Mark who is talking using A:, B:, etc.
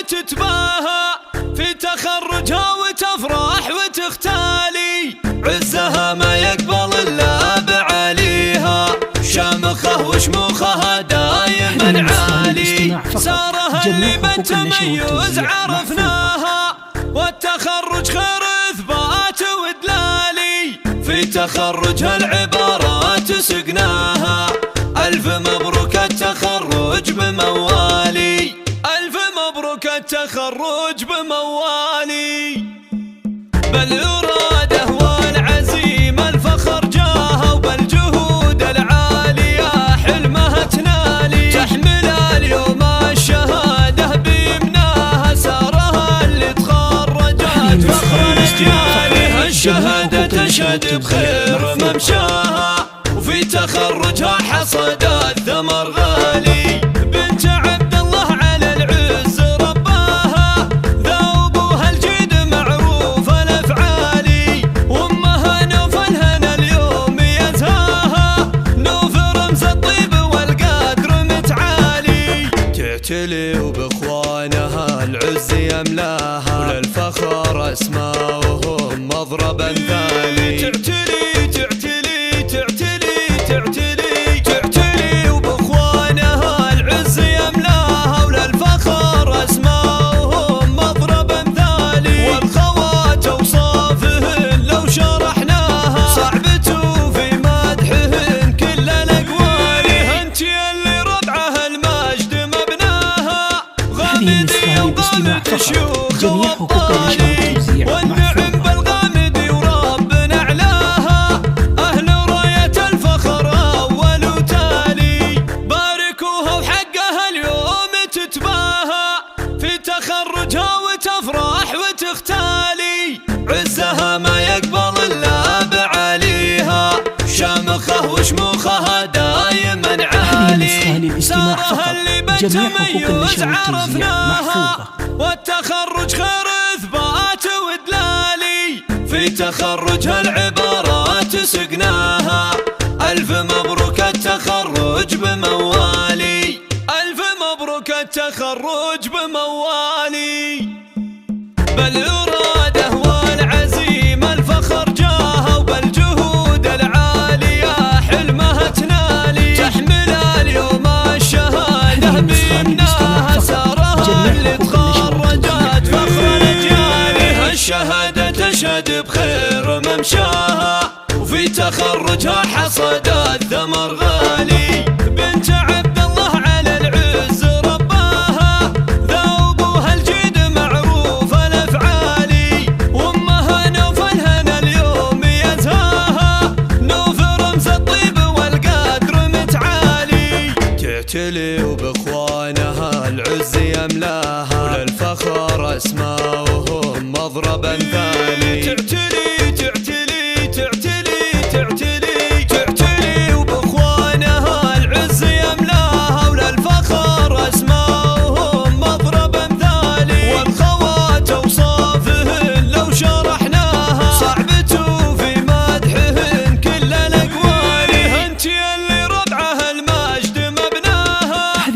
A: تتباهى في تخرجها وتفرح وتختالي، عزها ما يقبل إلا بعليها، شامخه وشموخها دايما عالي، سارها اللي بالتميز عرفناها، والتخرج خير إثبات ودلالي، في تخرجها العبارات سقناها، ألف مبروك التخرج بموالي، ألف مبروك التخرج بموالي. بالإرادة والعزيمة الفخر جاها، وبالجهود العالية حلمها تنالي، تحمل اليوم الشهادة بيمناها، سارها اللي تخرجت فخر لجيالها، الشهادة تشهد بخير ممشاها، وفي تخرجها حصدت ثمر غالي، بنت عبد الله على العز رباها، ذا أبوها الجيد معروف الأفعالي، وأمها نوف الهنا اليوم يزهاها، نوف رمز الطيب والقدر متعالي، تعتلي وبإخوانها العز يملاها، وللفخر أسماؤهم مضرب أمثالي، تعتلي وبإخوانها العز يملاها، وللفخر أسماؤهم مضرب أمثالي، والخوات أوصافهن لو شرحناها، صعبة في مدحهن كل الأقوال، انت اللي ربعها المجد مبناها، غامدي وغامد الشيوخ والطالي، والنعم بالغامدي وربنا أعلاها، أهل راية الفخر أول وتالي، باركوها وحقها اليوم تتباهى، في تخرجها وتفرح وتختالي، عزها ما يقبل إلا بعليها، شامخه وشموخها دايما عالي، سارها اللي بالتميز عرفناها، والتخرج خير إثبات ودلالي، في تخرجها العبارات سقناها، ألف مبروك التخرج بموالي، ألف مبروك التخرج بموالي. بالإرادة والعزيمة الفخر جاها، وبالجهود العالية حلمها تنالي، تحمل اليوم الشهادة بيمناها، سارها اللي تخرجت فخر لجيالها، الشهادة تشهد بخير ممشاها، وفي تخرجها حصدت ثمر غالي، بنت عبد الله على العز رباها، ذا أبوها الجيد معروف الأفعالي، وأمها نوف الهنا اليوم يزهاها، نوف رمز الطيب والقدر متعالي، تعتلي وبإخوانها العز يملاها، وللفخر أسماؤهم مضرب أمثالي، تعتلي وبإخوانها العز يملاها، وللفخر أسماؤهم مضرب أمثالي، والخوات أوصافهن لو شرحناها، صعبة في مدحهن كل الأقوال، انت اللي ربعها المجد مبناها،